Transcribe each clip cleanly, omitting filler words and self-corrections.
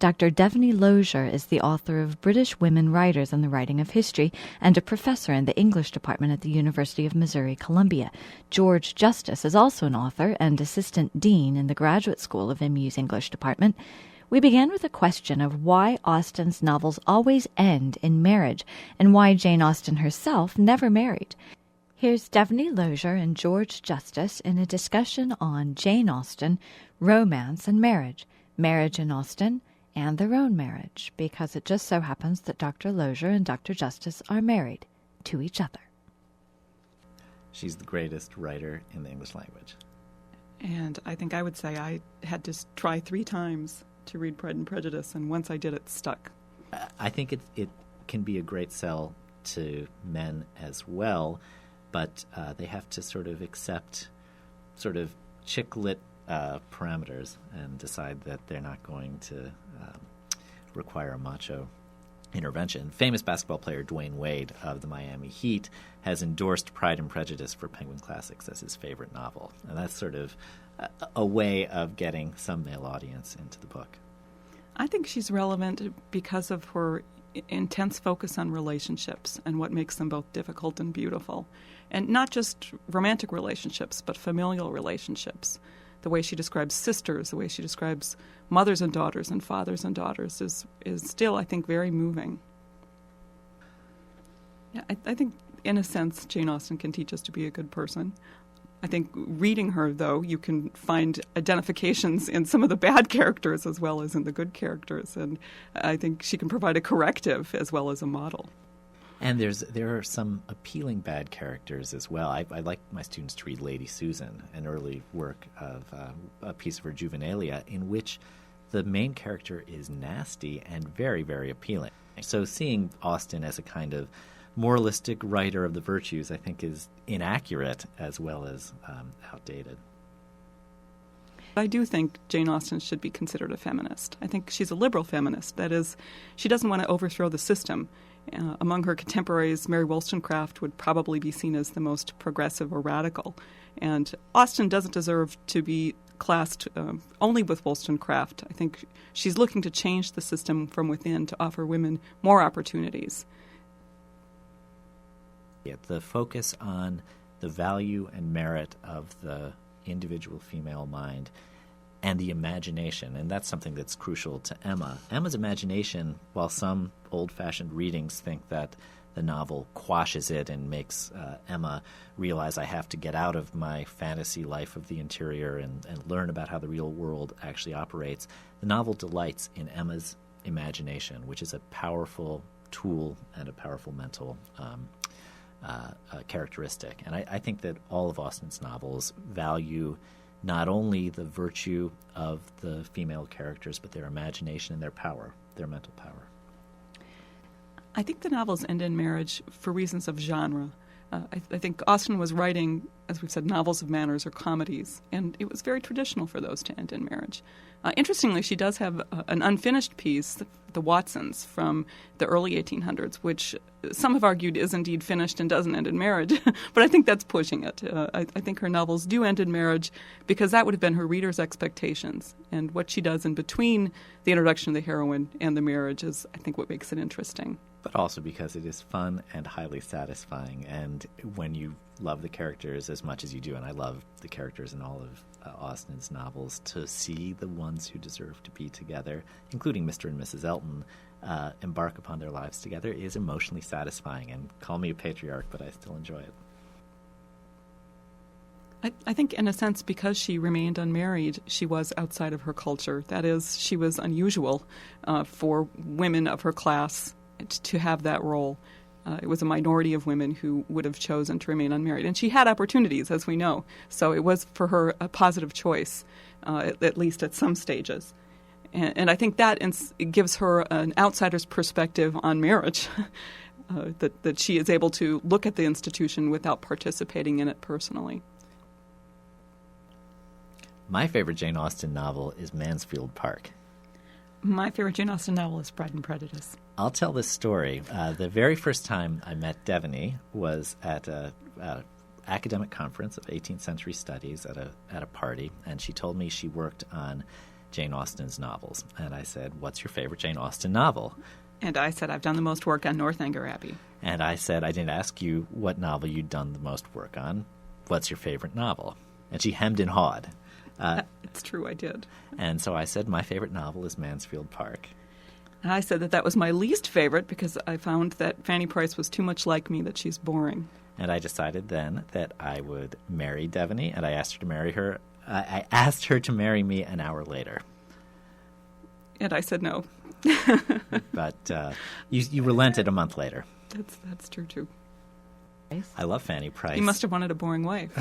Dr. Devoney Lozier is the author of British Women Writers and the Writing of History and a professor in the English department at the University of Missouri-Columbia. George Justice is also an author and assistant dean in the Graduate School of MU's English department. We began with a question of why Austen's novels always end in marriage and why Jane Austen herself never married. Here's Devoney Lozier and George Justice in a discussion on Jane Austen, romance and marriage in Austen, and their own marriage, because it just so happens that Dr. Lozier and Dr. Justice are married to each other. She's the greatest writer in the English language. And I think I would say I had to try 3 times to read Pride and Prejudice, and once I did, it stuck. I think it can be a great sell to men as well, but they have to sort of accept sort of chick-lit parameters and decide that they're not going to require a macho intervention. Famous basketball player Dwayne Wade of the Miami Heat has endorsed Pride and Prejudice for Penguin Classics as his favorite novel. And that's sort of a way of getting some male audience into the book. I think she's relevant because of her intense focus on relationships and what makes them both difficult and beautiful. And not just romantic relationships, but familial relationships. The way she describes sisters, the way she describes mothers and daughters and fathers and daughters is still, I think, very moving. Yeah, I think, in a sense, Jane Austen can teach us to be a good person. I think reading her, though, you can find identifications in some of the bad characters as well as in the good characters. And I think she can provide a corrective as well as a model. And there are some appealing bad characters as well. I like my students to read Lady Susan, an early work of a piece of her Juvenilia, in which the main character is nasty and very, very appealing. So seeing Austen as a kind of moralistic writer of the virtues, I think, is inaccurate as well as outdated. I do think Jane Austen should be considered a feminist. I think she's a liberal feminist. That is, she doesn't want to overthrow the system. Among her contemporaries, Mary Wollstonecraft would probably be seen as the most progressive or radical. And Austen doesn't deserve to be classed only with Wollstonecraft. I think she's looking to change the system from within to offer women more opportunities. The focus on the value and merit of the individual female mind and the imagination, and that's something that's crucial to Emma. Emma's imagination, while some old-fashioned readings think that the novel quashes it and makes Emma realize I have to get out of my fantasy life of the interior and learn about how the real world actually operates, the novel delights in Emma's imagination, which is a powerful tool and a powerful mental characteristic. And I think that all of Austen's novels value not only the virtue of the female characters, but their imagination and their power, their mental power. I think the novels end in marriage for reasons of genre. I think Austen was writing, as we've said, novels of manners or comedies, and it was very traditional for those to end in marriage. Interestingly, she does have an unfinished piece, The Watsons, from the early 1800s, which some have argued is indeed finished and doesn't end in marriage, but I think that's pushing it. I think her novels do end in marriage because that would have been her readers' expectations, and what she does in between the introduction of the heroine and the marriage is, I think, what makes it interesting. But also because it is fun and highly satisfying, and when you love the characters as much as you do, and I love the characters in all of Austen's novels, to see the ones who deserve to be together, including Mr. and Mrs. Elton, embark upon their lives together is emotionally satisfying. And call me a patriarch, but I still enjoy it. I think, in a sense, because she remained unmarried, she was outside of her culture. That is, she was unusual for women of her class to have that role. It was a minority of women who would have chosen to remain unmarried. And she had opportunities, as we know. So it was, for her, a positive choice, at least at some stages. And I think that it gives her an outsider's perspective on marriage, that she is able to look at the institution without participating in it personally. My favorite Jane Austen novel is Mansfield Park. My favorite Jane Austen novel is Pride and Prejudice. I'll tell this story. The very first time I met Devoney was at an academic conference of 18th century studies at a party, and she told me she worked on Jane Austen's novels. And I said, what's your favorite Jane Austen novel? And I said, I've done the most work on Northanger Abbey. And I said, I didn't ask you what novel you'd done the most work on. What's your favorite novel? And she hemmed and hawed. It's true, I did. And so I said, my favorite novel is Mansfield Park. And I said that was my least favorite because I found that Fanny Price was too much like me, that she's boring. And I decided then that I would marry Devoney, and I asked her to marry her. I asked her to marry me an hour later. And I said no. But you relented a month later. That's true, too. I love Fanny Price. You must have wanted a boring wife.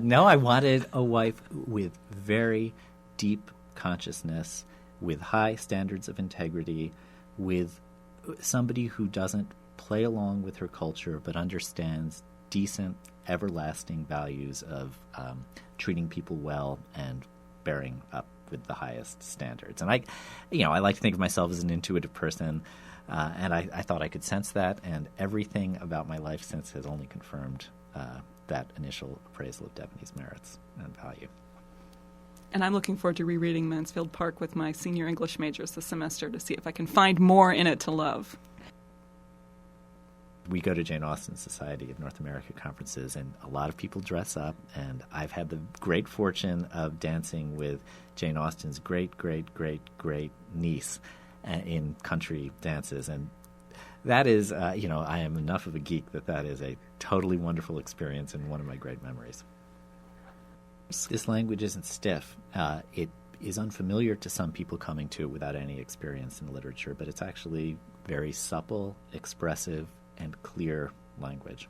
No, I wanted a wife with very deep consciousness, with high standards of integrity, with somebody who doesn't play along with her culture but understands decent, everlasting values of treating people well and bearing up with the highest standards. And I like to think of myself as an intuitive person, and I thought I could sense that, and everything about my life since has only confirmed that initial appraisal of Devoney's merits and value. And I'm looking forward to rereading Mansfield Park with my senior English majors this semester to see if I can find more in it to love. We go to Jane Austen Society of North America conferences, and a lot of people dress up, and I've had the great fortune of dancing with Jane Austen's great niece in country dances, and that is, I am enough of a geek that is a totally wonderful experience and one of my great memories. This language isn't stiff. It is unfamiliar to some people coming to it without any experience in literature, but it's actually very supple, expressive, and clear language.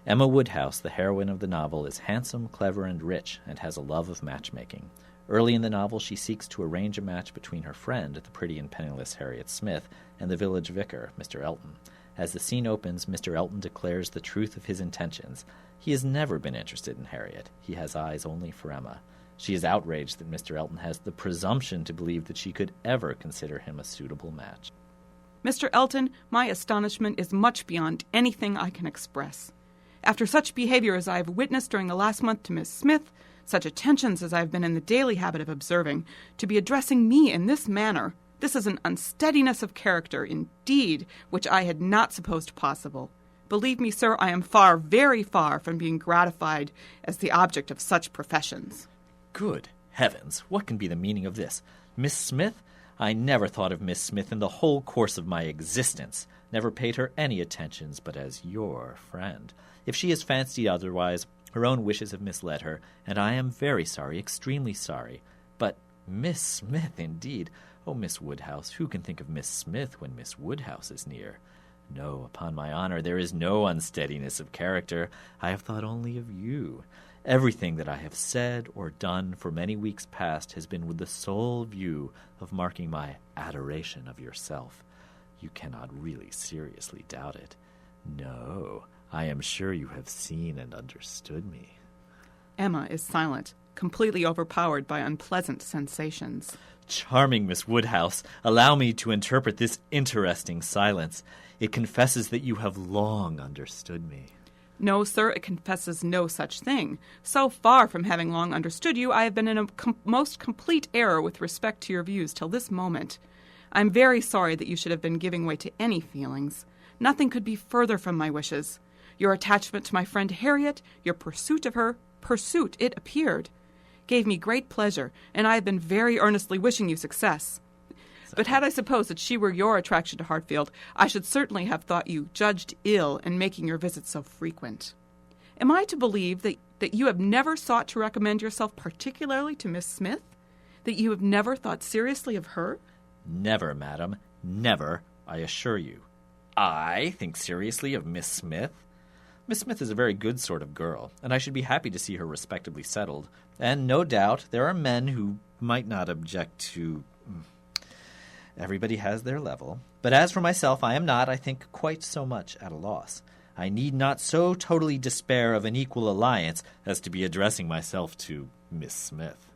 Emma Woodhouse, the heroine of the novel, is handsome, clever, and rich, and has a love of matchmaking. Early in the novel, she seeks to arrange a match between her friend, the pretty and penniless Harriet Smith, and the village vicar, Mr. Elton. As the scene opens, Mr. Elton declares the truth of his intentions. He has never been interested in Harriet. He has eyes only for Emma. She is outraged that Mr. Elton has the presumption to believe that she could ever consider him a suitable match. Mr. Elton, my astonishment is much beyond anything I can express. After such behavior as I have witnessed during the last month to Miss Smith, such attentions as I have been in the daily habit of observing, to be addressing me in this manner, this is an unsteadiness of character, indeed, which I had not supposed possible. Believe me, sir, I am far, very far from being gratified as the object of such professions. Good heavens, what can be the meaning of this? Miss Smith? I never thought of Miss Smith in the whole course of my existence, never paid her any attentions but as your friend. If she has fancied otherwise, her own wishes have misled her, and I am very sorry, extremely sorry. But Miss Smith, indeed. Oh, Miss Woodhouse, who can think of Miss Smith when Miss Woodhouse is near? No, upon my honor, there is no unsteadiness of character. I have thought only of you. Everything that I have said or done for many weeks past has been with the sole view of marking my adoration of yourself. You cannot really seriously doubt it. No, I am sure you have seen and understood me. Emma is silent, completely overpowered by unpleasant sensations. Charming Miss Woodhouse, allow me to interpret this interesting silence. It confesses that you have long understood me. No, sir, it confesses no such thing. So far from having long understood you, I have been in a most complete error with respect to your views till this moment. I am very sorry that you should have been giving way to any feelings. Nothing could be further from my wishes. Your attachment to my friend Harriet, your pursuit of her, it appeared, gave me great pleasure, and I have been very earnestly wishing you success. But had I supposed that she were your attraction to Hartfield, I should certainly have thought you judged ill in making your visits so frequent. Am I to believe that you have never sought to recommend yourself particularly to Miss Smith? That you have never thought seriously of her? Never, madam, never, I assure you. I think seriously of Miss Smith? Miss Smith is a very good sort of girl, and I should be happy to see her respectably settled. And no doubt there are men who might not object to... Everybody has their level. But as for myself, I am not, I think, quite so much at a loss. I need not so totally despair of an equal alliance as to be addressing myself to Miss Smith.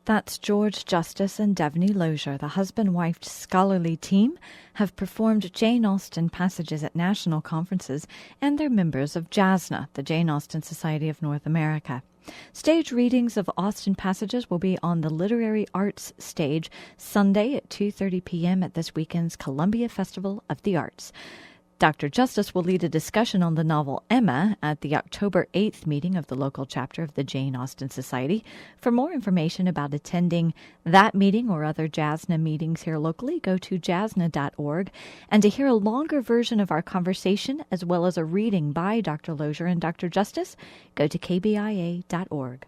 That's George Justice and Devoney Lozier, the husband-wife scholarly team, have performed Jane Austen passages at national conferences, and they're members of JASNA, the Jane Austen Society of North America. Stage readings of Austen passages will be on the Literary Arts stage Sunday at 2:30 p.m. at this weekend's Columbia Festival of the Arts. Dr. Justice will lead a discussion on the novel Emma at the October 8th meeting of the local chapter of the Jane Austen Society. For more information about attending that meeting or other JASNA meetings here locally, go to jasna.org. And to hear a longer version of our conversation, as well as a reading by Dr. Lozier and Dr. Justice, go to kbia.org.